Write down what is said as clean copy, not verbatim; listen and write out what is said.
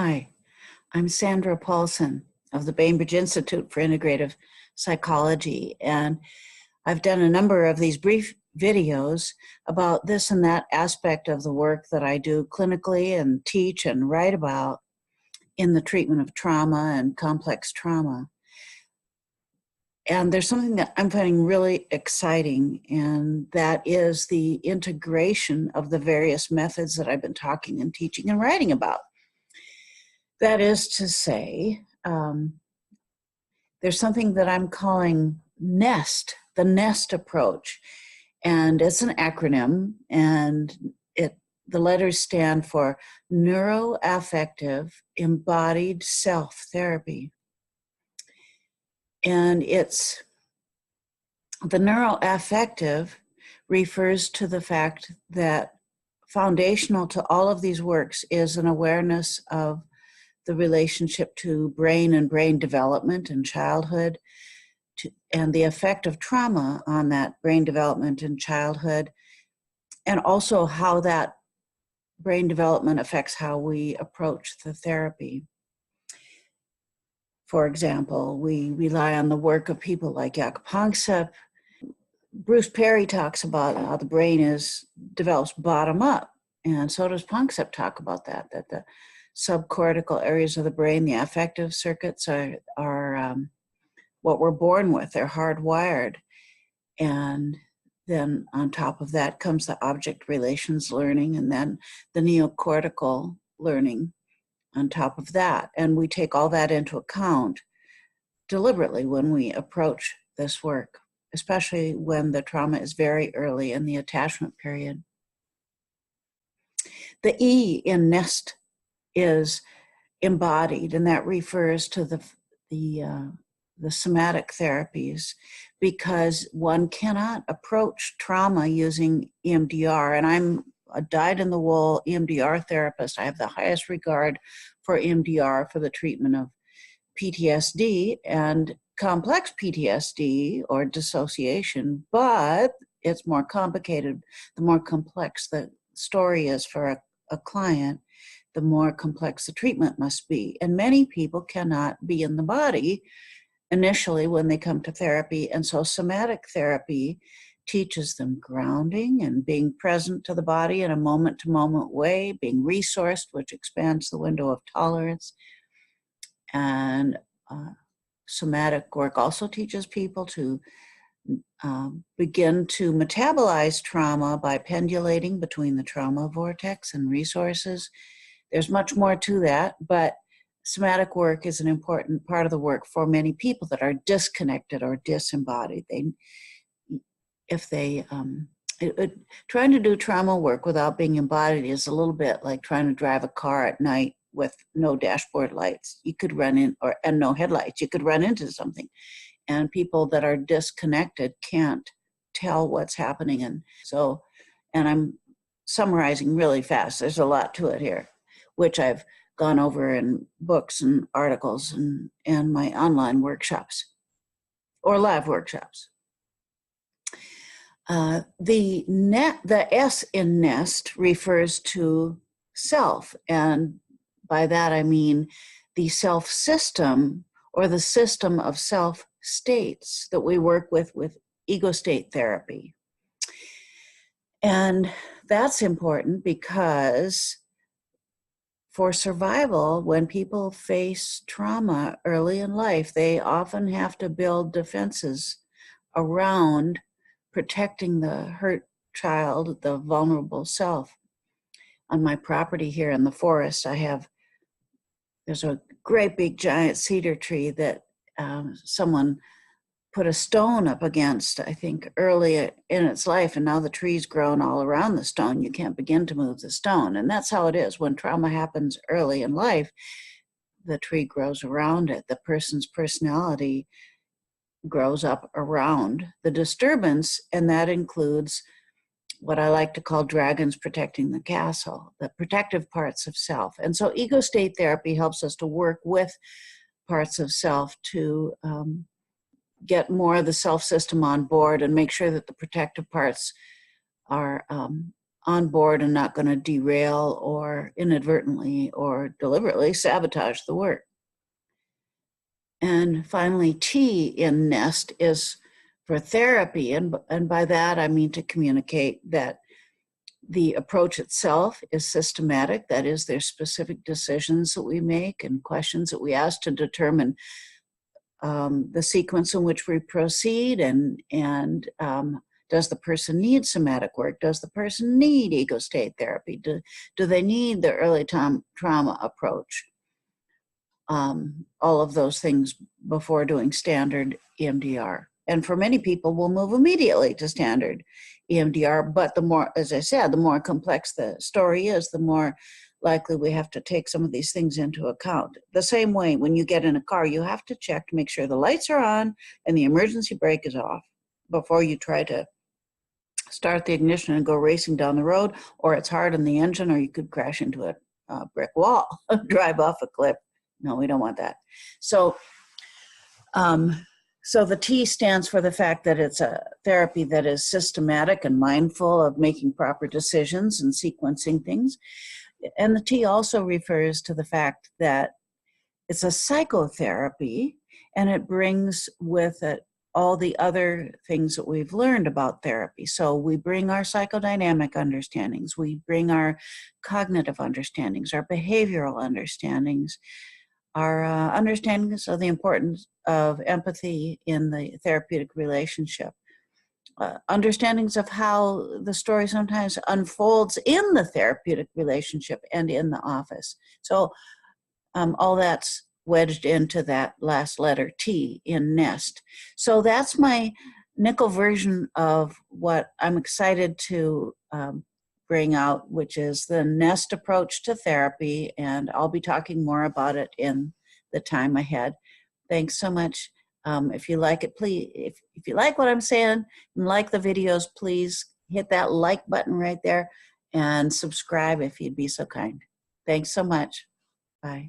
Hi, I'm Sandra Paulsen of the Bainbridge Institute for Integrative Psychology, and I've done a number of these brief videos about this and that aspect of the work that I do clinically and teach and write about in the treatment of trauma and complex trauma. And there's something that I'm finding really exciting, and that is the integration of the various methods that I've been talking and teaching and writing about. That is to say, there's something that I'm calling N.E.S.T, the N.E.S.T approach. And it's an acronym, and the letters stand for Neuroaffective Embodied Self-Therapy. And the neuroaffective refers to the fact that foundational to all of these works is an awareness of the relationship to brain and brain development in childhood, and the effect of trauma on that brain development in childhood, and also how that brain development affects how we approach the therapy. For example, we rely on the work of people like Paulsen. Bruce Perry talks about how the brain develops bottom up, and so does Paulsen talk about that the subcortical areas of the brain, the affective circuits, are what we're born with. They're hardwired. And then on top of that comes the object relations learning, and then the neocortical learning on top of that. And we take all that into account deliberately when we approach this work, especially when the trauma is very early in the attachment period. The E in N.E.S.T is embodied, and that refers to the somatic therapies, because one cannot approach trauma using EMDR. And I'm a dyed-in-the-wool EMDR therapist. I have the highest regard for EMDR for the treatment of PTSD and complex PTSD or dissociation, but it's more complicated. The more complex the story is for a client, the more complex the treatment must be. And many people cannot be in the body initially when they come to therapy. And so somatic therapy teaches them grounding and being present to the body in a moment-to-moment way, being resourced, which expands the window of tolerance. And somatic work also teaches people to begin to metabolize trauma by pendulating between the trauma vortex and resources. There's much more to that, but somatic work is an important part of the work for many people that are disconnected or disembodied. Trying to do trauma work without being embodied is a little bit like trying to drive a car at night with no dashboard lights. You could run in, and no headlights. You could run into something. And people that are disconnected can't tell what's happening. And I'm summarizing really fast. There's a lot to it here, which I've gone over in books and articles and my online workshops or live workshops. The S in N.E.S.T refers to self, and by that I mean the self system, or the system of self states that we work with ego state therapy. And that's important because for survival, when people face trauma early in life, they often have to build defenses around protecting the hurt child, the vulnerable self. On my property here in the forest, there's a great big giant cedar tree that someone put a stone up against, I think, early in its life, and now the tree's grown all around the stone. You can't begin to move the stone. And that's how it is. When trauma happens early in life, the tree grows around it. The person's personality grows up around the disturbance, and that includes what I like to call dragons protecting the castle, the protective parts of self. And so ego state therapy helps us to work with parts of self to get more of the self system on board and make sure that the protective parts are on board and not going to derail or inadvertently or deliberately sabotage the work. And finally, T in N.E.S.T is for therapy. And by that, I mean to communicate that the approach itself is systematic. That is, there's specific decisions that we make and questions that we ask to determine the sequence in which we proceed, and does the person need somatic work? Does the person need ego state therapy? Do they need the early trauma approach? All of those things before doing standard EMDR. And for many people, we'll move immediately to standard EMDR. But the more, as I said, the more complex the story is, the more likely we have to take some of these things into account. The same way, when you get in a car, you have to check to make sure the lights are on and the emergency brake is off before you try to start the ignition and go racing down the road, or it's hard on the engine, or you could crash into a brick wall, drive off a cliff. No, we don't want that. So, so the T stands for the fact that it's a therapy that is systematic and mindful of making proper decisions and sequencing things. And the T also refers to the fact that it's a psychotherapy, and it brings with it all the other things that we've learned about therapy. So we bring our psychodynamic understandings, we bring our cognitive understandings, our behavioral understandings, our understandings of the importance of empathy in the therapeutic relationship, understandings of how the story sometimes unfolds in the therapeutic relationship and in the office. So all that's wedged into that last letter T in N.E.S.T. So that's my nickel version of what I'm excited to bring out, which is the N.E.S.T approach to therapy, and I'll be talking more about it in the time ahead. Thanks so much. If you like it, please, if you like what I'm saying and like the videos, please hit that like button right there and subscribe if you'd be so kind. Thanks so much. Bye.